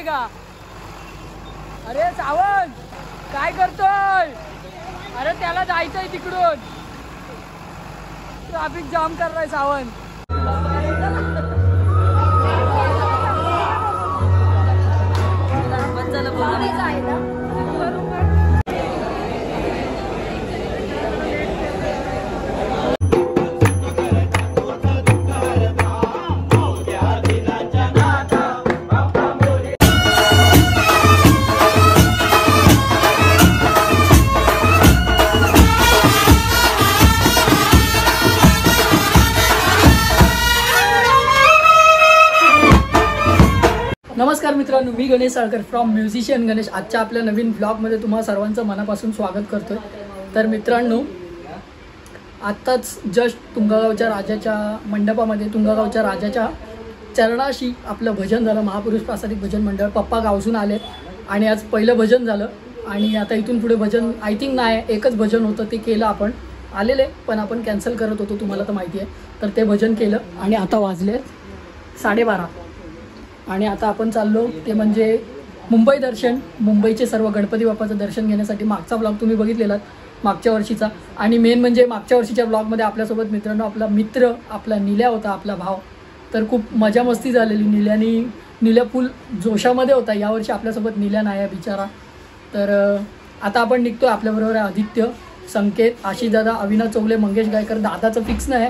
आहे का? अरे सावंत काय करतोय? अरे त्याला जायचंय तिकडून, ट्रॅफिक जाम करलाय सावंत. नमस्कार मित्रांनो, मी गणेश साळकर फ्रॉम म्युझिशियन गणेश. आजच्या आपल्या नवीन ब्लॉगमध्ये तुम्हा सर्वांचं मनापासून स्वागत करतोय. तर मित्रांनो, आत्ताच जस्ट तुंगागावच्या राजाच्या मंडपामध्ये तुंगागावच्या राजाच्या चरणाशी आपलं भजन झालं. महापुरुष प्रासादिक भजन मंडळ पप्पा गावसून आले आणि आज पहिलं भजन झालं. आणि आता इथून पुढे भजन आय थिंक नाही, एकच भजन होतं ते केलं आपण. आलेले पण आपण कॅन्सल करत होतो, तुम्हाला तर माहिती आहे. तर ते भजन केलं आणि आता वाजले 12:30 आणि आता आपण चाललो ते म्हणजे मुंबई दर्शन. मुंबईचे सर्व गणपती बाप्पाचं दर्शन घेण्यासाठी. मागचा ब्लॉग तुम्ही बघितलेला मागच्या वर्षीचा. आणि मेन म्हणजे मागच्या वर्षीच्या ब्लॉगमध्ये आपल्यासोबत मित्रांनो आपला मित्र आपला निल्या होता, आपला भाव. तर खूप मजा मस्ती झालेली. निल्या फुल जोशामध्ये होता. यावर्षी आपल्यासोबत निल्या नाही आहे बिचारा. तर आता आपण निघतो. आपल्याबरोबर आहे आदित्य, संकेत, आशिष दादा, अविनाश चौगले, मंगेश गायकर. दादाचं फिक्स नाही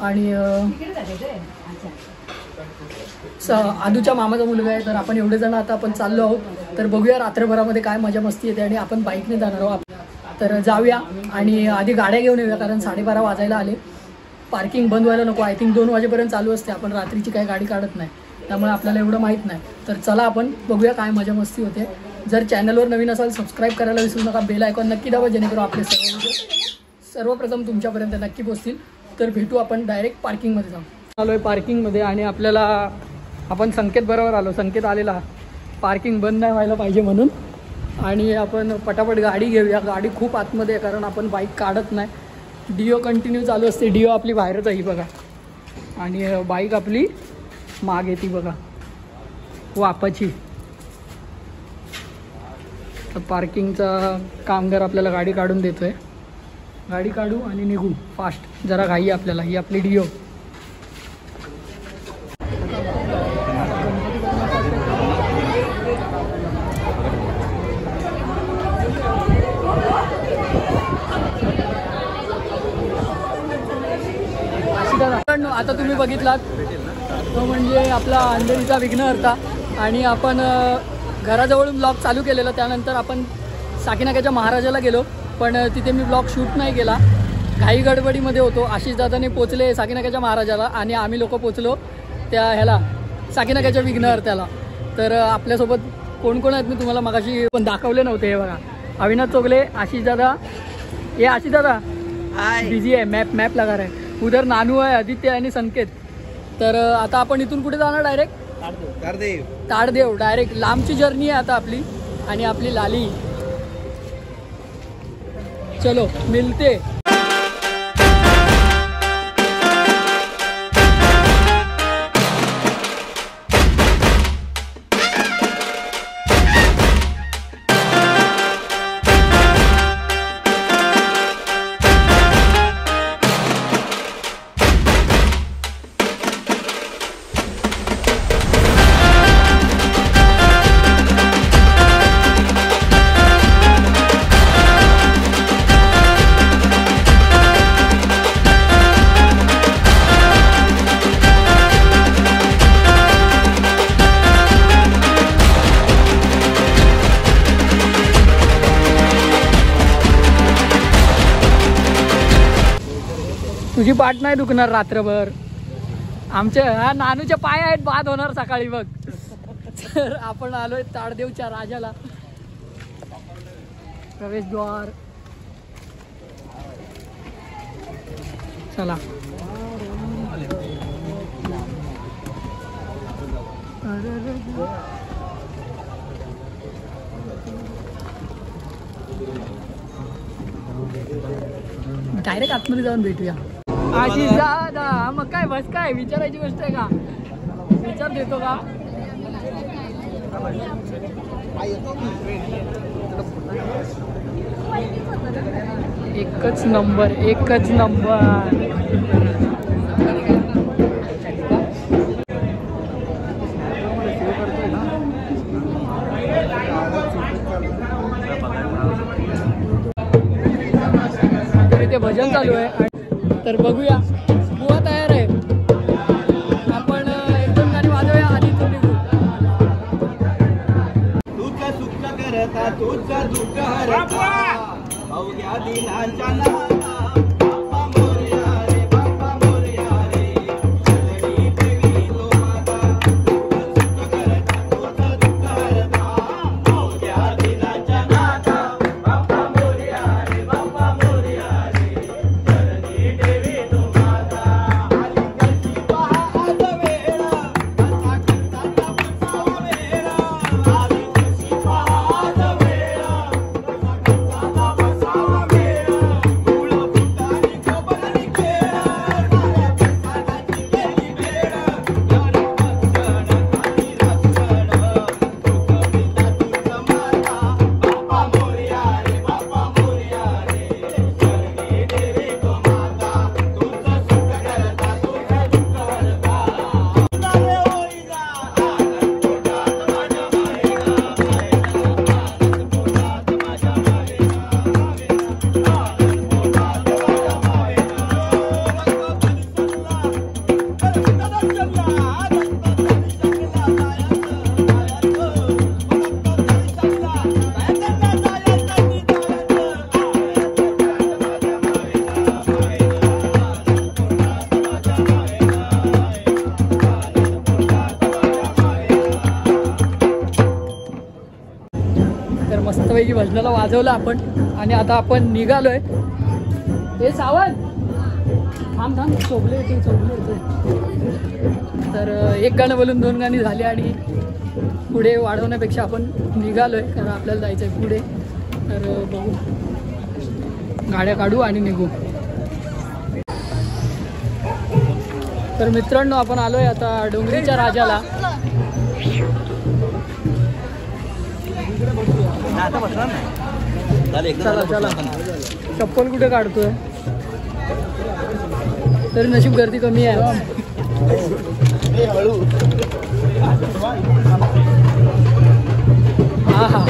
आणि आदूच्या मामाचा मुलगा आहे. तर आपण एवढे जण आता आपण चाललो आहोत. तर बघूया रात्रभरामध्ये काय मजा मस्ती येते. आणि आपण बाईकने जाणार आहोत. तर जाऊया आणि आधी गाड्या घेऊन येऊया, कारण 12:30 वाजायला आले. पार्किंग बंद व्हायला नको. आय थिंक 2 वाजेपर्यंत चालू असते. आपण रात्रीची काही गाडी काढत नाही, त्यामुळे आपल्याला एवढं माहीत नाही. तर चला आपण बघूया काय मजा मस्ती होते. जर चॅनलवर नवीन असाल सबस्क्राईब करायला विसरू नका. बेल आयकॉन नक्की दाबा, जेणेकरून आपले सर्वप्रथम तुमच्यापर्यंत नक्की पोहोचतील. तर भेटू आपण डायरेक्ट पार्किंगमध्ये जाऊ. आलो आहे पार्किंगमध्ये आणि आपल्याला आपण संकेत बरोबर आलो. संकेत आलेला पार्किंग बंद नाही व्हायला पाहिजे म्हणून. आणि आपण पटापट गाडी घेऊया. गाडी खूप आतमध्ये आहे, कारण आपण बाईक काढत नाही. डिओ कंटिन्यू चालू असते. डिओ आपली बाहेरच आहे बघा. आणि बाईक आपली माग येते बघा, वापाची. तर पार्किंगचा कामगार आपल्याला गाडी काढून देतोय. गाडी काढू आणि निघू फास्ट. जरा घाई आपल्याला. ही आपली डिओ. आता तुम्ही बघितलात तो म्हणजे आपला अंधेरीचा विघ्नहर्ता. आणि आपण घराजवळून ब्लॉग चालू केलेला. त्यानंतर आपण साकीनाक्याच्या महाराजाला गेलो, पण तिथे मी ब्लॉग शूट नाही केला. घाई गडबडीमध्ये होतो. आशिष दादाने पोचले साकीनाक्याच्या महाराजाला आणि आम्ही लोक पोचलो त्या ह्याला साकीनाक्याच्या विघ्नहर्त्याला. तर आपल्यासोबत कोण कोण आहेत मी तुम्हाला मगाशी पण दाखवले नव्हते. हे बघा, अविनाश चोगले, आशिष दादा. ये आशिष दादा बिझी आहे, मॅप लगा रहा है. उधर नानू आहे, आदित्य आणि संकेत. तर आता आपण इथून कुठे जाणार? डायरेक्ट ताडदेव. डायरेक्ट लांबची जर्नी आहे आता आपली. आणि आपली लाली. चलो मिलते. तुझी पाठ नाही दुखणार रात्रभर. आमच्या नानूचे पाय आहेत बाद होणार सकाळी बघ. तर आपण आलोय ताडदेवच्या राजाला. प्रवेशद्वार. चला. डायरेक्ट आतमध्ये जाऊन भेटूया. आशिष दादा मग काय बस काय विचारायची गोष्ट आहे का? विचार देतो का? एकच नंबर, एकच नंबर. इथे भजन चालू आहे, तर बघूया. बुवा तयार आहे, आपण एक दोन गाणी वाजवूया आधी इथून निघू. तुझं सुख करता तुझं दुःख हरता अवघ्या दिनांच्या नाथा बाप्पा मोरया रे बाप्पा मोरया रे चरणी देवी तो माता तुझं सुख करता तुझं दुःख हरता अवघ्या दिनांच्या नाथा बाप्पा मोरया रे बाप्पा मोरया रे चरणी देवी तो माता. आली कशी पहा आज वेळा कसा करता बसावा वेळा आली कशी पहा आज वेळा कसा करता बसावा वेळा फुल फुटानी खबरनी खेळा साऱ्या प्रसादाची केली वेळ यार रक्षण खाली रक्षण दुःख बिना तुझं माता बाप्पा मोरया रे बाप्पा मोरया रे चरणी देवी तो माता तुझं सुख करता तुझं दुःख हरता. रे होईना आनंद पोटात माझ्या मायेला आनंद पोटात माझ्या मायेला आनंद पोटात माझ्या मायेला तर मस्तपैकी भजनाला वाजवलं आपण आणि आता आपण निघालोय. हे सावंत थांब थांब, चोबले येते चोबले येते. तर एक गाणं बोलून दोन गाणी झाली आणि पुढे वाढवण्यापेक्षा आपण निघालोय, कारण आपल्याला जायचं आहे पुढे. तर बघू, गाड्या काढू आणि निघू. तर मित्रांनो, आपण आलोय आता डोंगरीच्या राजाला. चला चला, चप्पल कुठे काढतोय, तरी नशीब गर्दी कमी आहे. हा हा,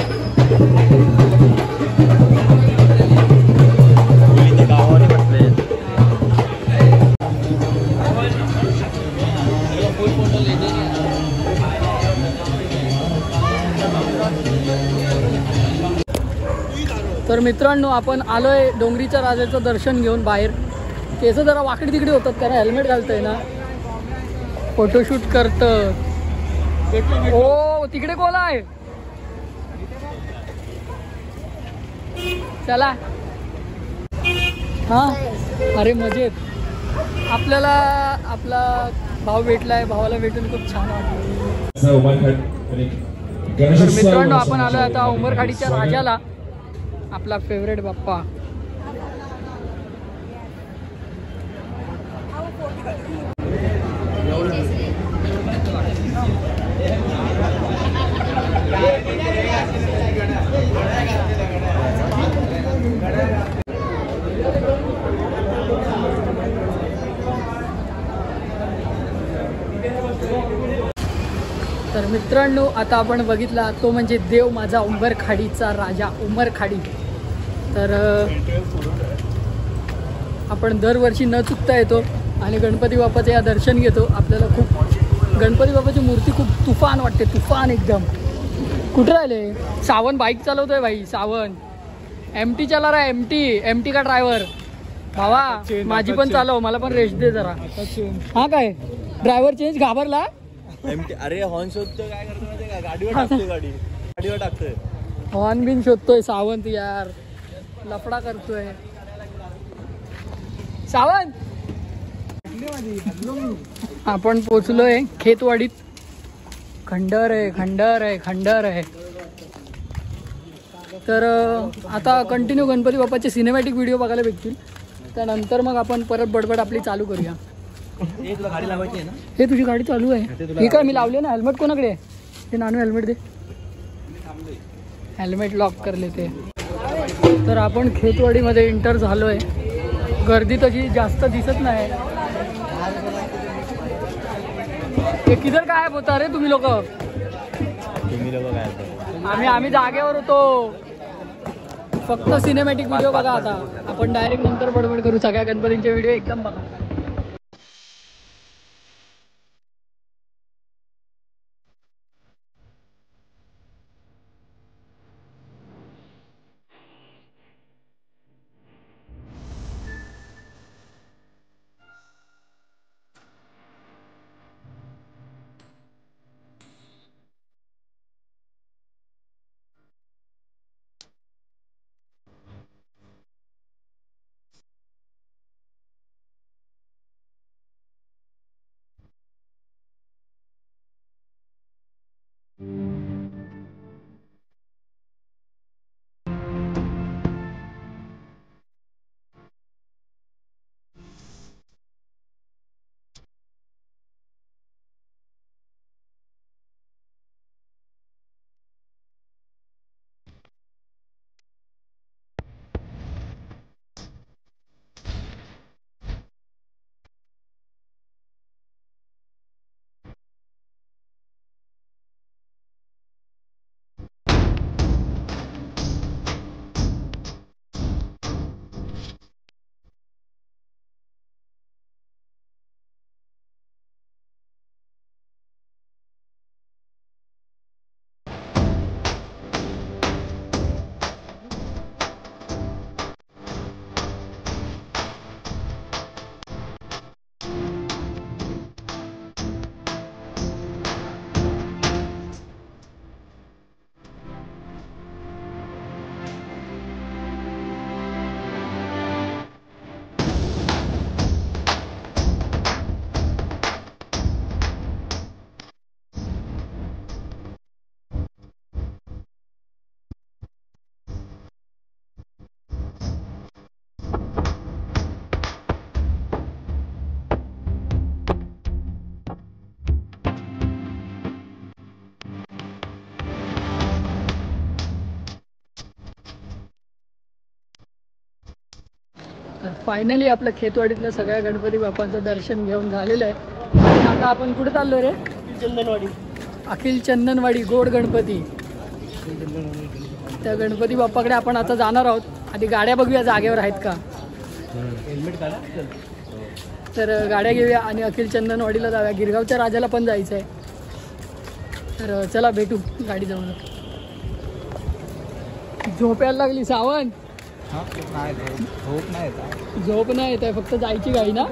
तर मित्रांनो, आपण आलोय डोंगरीच्या राजाचं दर्शन घेऊन बाहेर. केस जरा वाकडी तिकडे होतात कारण हेल्मेट घालतंय ना, फोटोशूट करतं. ओ तिकडे कोण आहे, चला. हा, अरे मजेत. आपल्याला आपला भाऊ भेटलाय, भावाला भेटून खूप छान वाटलं. तर मित्रांनो, आपण आलोय आता उमरखाडीच्या राजाला, आपला फेवरेट बाप्पा. तर मित्रांनो, आता आपण बघितला तो म्हणजे देव माझा उमरखाडीचा राजा उमरखाडी. तर आपण दरवर्षी न चुकता येतो आणि गणपती बाप्पाचे या दर्शन घेतो. आपल्याला खूप गणपती बाप्पाची मूर्ती खूप तुफान वाटते, तुफान एकदम. कुठे राहिले सावन? बाईक चालवतोय भाई सावन. MT चला रहा, MT का ड्रायव्हर. भावा माझी पण चालव, मला पण रेस्ट दे जरा. हा काय ड्रायव्हर चेंज, घाबरला? अरे हॉर्न शोधतोय, काय करतो माहिती का, गाडीवर टाकतोय, गाडीवर टाकतोय हॉर्न बिन शोधतोय सावंत. यार लफडा करतोय सावंत. आपण पोचलोय खेतवाडीत. खंडर आहे, खंडर आहे, खंडर आहे. तर आता कंटिन्यू गणपती बाप्पाचे सिनेमॅटिक व्हिडिओ बघायला भेटतील. त्यानंतर मग आपण परत बडबड आपली चालू करूया. तुला गाडी लावायची आहे ना? हे तुझी गाडी चालू आहे. हे काय मी लावले ना हेल्मेट, कोणाकडे आहे? हे नानू हेल्मेट दे. हेल्मेट लॉक कर लेते. तर आपण खेतवाडीमध्ये एंटर झालो आहे. गर्दी तशी जास्त दिसत नाही. हे किधर काय होता रे तुम्ही लोक? आम्ही जागेवर होतो. फक्त सिनेमॅटिक व्हिडिओ बघा. आता आपण डायरेक्ट नंतर बडबड करू. सगळ्या गणपतींचे व्हिडिओ एकदम बघा. फायनली आपल्या खेतवाडीतल्या सगळ्या गणपती बाप्पांचं दर्शन घेऊन झालेलं आहे. आणि आता आपण कुठे चाललो रे? चंदनवाडी. अखिल चंदनवाडी गोड गणपती. त्या गणपती बाप्पाकडे आपण आता जाणार आहोत. आधी गाड्या बघूया जागेवर आहेत का. हेल्मेट काढा. तर गाड्या घेऊया आणि अखिल चंदनवाडीला जाऊया. गिरगावच्या राजाला पण जायचं आहे. तर चला भेटू गाडी जाऊन. झोप यायला लागली सावंत? झोप नाही येत आहे. फक्त जायची गाडी ना.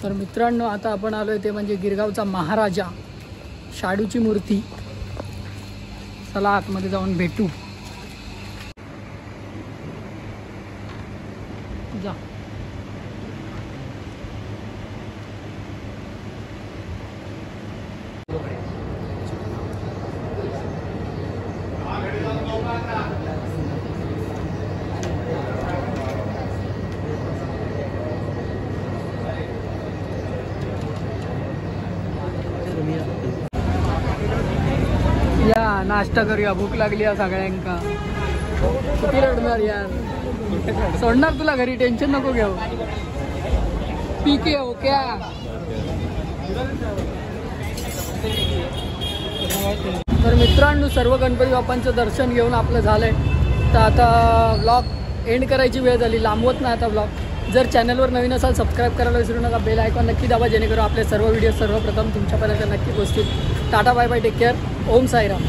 तर मित्रांनो आता आपण आलोय ते म्हणजे गिरगावचा महाराजा, शाडूची मूर्ती. चला आतमध्ये जाऊन भेटू. जा. या नाश्ता करूया. भूक लागली या सगळ्यांका. किती रडणार यार. सोडणार तुला घरी. टेन्शन नको घेऊ. पीके हो क्या. तर मित्रांनो सर्व गणपती बाप्पांचं दर्शन घेऊन आपलं झालंय. तर आता व्लॉग एंड करायची वेळ झाली. लांबवत नाही आता व्लॉग. जर चॅनलवर नवीन असाल सबस्क्राईब करायला विसरू नका. बेल आयकॉन नक्की दाबा जेणेकरून आपले सर्व व्हिडिओ सर्वप्रथम तुमच्यापर्यंत नक्की पोहोचतील. Tata bye bye. Take care. Om Sairam.